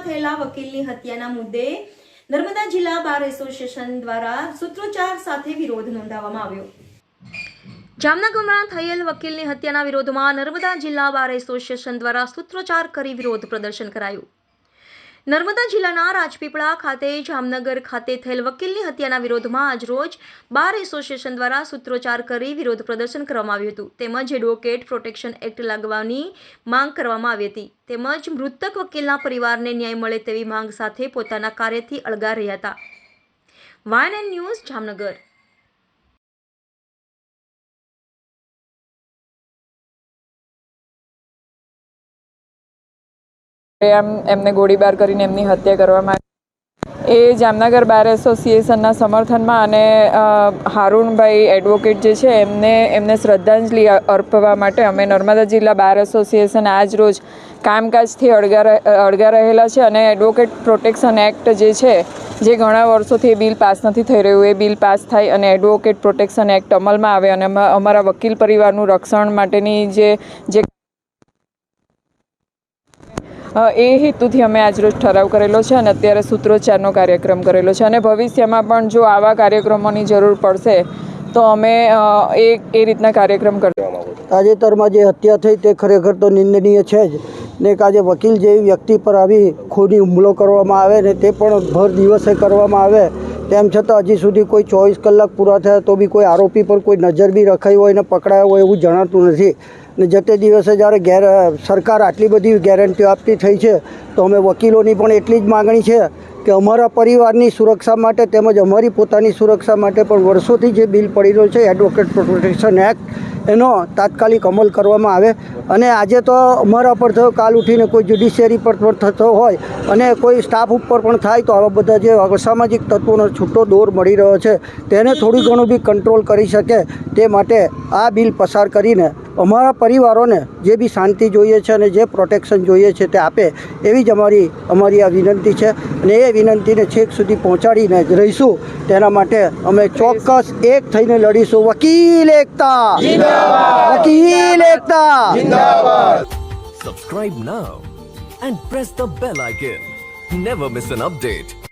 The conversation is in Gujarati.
થયેલા વકીલની હત્યાના મુદ્દે નર્મદા જિલ્લા બાર એસોસિએશન દ્વારા સૂત્રોચ્ચાર સાથે વિરોધ નોંધાવવામાં આવ્યો। જામનગરમાં થયેલ વકીલની હત્યાના વિરોધમાં નર્મદા જિલ્લા બાર એસોસિએશન દ્વારા સૂત્રોચ્ચાર કરી વિરોધ પ્રદર્શન કરાયું। નર્મદા જિલ્લાના રાજપીપળા ખાતે જામનગર ખાતે થયેલ વકીલની હત્યાના વિરોધમાં આજરોજ બાર એસોસિએશન દ્વારા સૂત્રોચ્ચાર કરી વિરોધ પ્રદર્શન કરવામાં આવ્યું હતું। તેમજ એડવોકેટ પ્રોટેક્શન એક્ટ લાગવાની માંગ કરવામાં આવી હતી। તેમજ મૃતક વકીલના પરિવારને ન્યાય મળે તેવી માંગ સાથે પોતાના કાર્યથી અળગા રહ્યા હતા। YNN news Jamnagar. એમને ગોળીબાર કરીને એમની હત્યા કરવામાં એ જામનગર બાર એસોસિએશનના સમર્થનમાં અને હારૂનભાઈ એડવોકેટ જે છે એમને શ્રદ્ધાંજલિ અર્પવા માટે અમે નર્મદા જિલ્લા બાર એસોસિએશન આજ રોજ કામકાજથી અળગા રહેલા છે અને એડવોકેટ પ્રોટેક્શન એક્ટ જે છે જે ઘણા વર્ષોથી એ બિલ પાસ નથી થઈ રહ્યું એ બિલ પાસ થાય અને એડવોકેટ પ્રોટેક્શન એક્ટ અમલમાં આવે અને અમારા વકીલ પરિવારનું રક્ષણ માટેની જે એ હેતુથી અમે આજરોજ ઠરાવ કરેલો છે અને અત્યારે સૂત્રોચ્ચારનો કાર્યક્રમ કરેલો છે અને ભવિષ્યમાં પણ જો આવા કાર્યક્રમોની જરૂર પડશે તો અમે એ રીતના કાર્યક્રમ કરીશું। તાજેતરમાં જે હત્યા થઈ તે ખરેખર તો નિંદનીય છે જ ને આજે વકીલ જેવી વ્યક્તિ પર આવી ખૂની હુમલો કરવામાં આવે ને તે પણ ભર દિવસે કરવામાં આવે તેમ છતાં હજી સુધી કોઈ 24 કલાક પૂરા થયા તો બી કોઈ આરોપી પર કોઈ નજર બી રખાઈ હોય ને પકડાયો હોય એવું જણાતું નથી ને જતે દિવસે જ્યારે સરકાર આટલી બધી ગેરંટીઓ આપતી થઈ છે તો અમે વકીલોની પણ એટલી જ માગણી છે કે અમારા પરિવારની સુરક્ષા માટે તેમજ અમારી પોતાની સુરક્ષા માટે પણ વર્ષોથી જે બિલ પડી રહ્યો છે એડવોકેટ પ્રોટેક્શન એક્ટ એનો તાત્કાલિક અમલ કરવામાં આવે અને આજે તો અમારા પર થયો કાલ ઉઠીને કોઈ જ્યુડિશિયરી પર પણ થતો હોય અને કોઈ સ્ટાફ ઉપર પણ થાય તો આવા બધા જે અસામાજિક તત્વોનો છૂટો દોર મળી રહ્યો છે તેને થોડું ઘણું બી કંટ્રોલ કરી શકે તે માટે આ બિલ પસાર કરીને અમારા પરિવારોને જે બી શાંતિ જોઈએ છે અને જે પ્રોટેક્શન જોઈએ છે તે આપે એવી જ અમારી આ વિનંતી છે અને એ વિનંતીને છેક સુધી પહોંચાડીને જ રહીશું। તેના માટે અમે ચોક્કસ એક થઈને લડીશું। વકીલ એકતા જિંદાબાદ, વકીલ એકતા જિંદાબાદ। Subscribe now and press the bell icon. Never miss an update.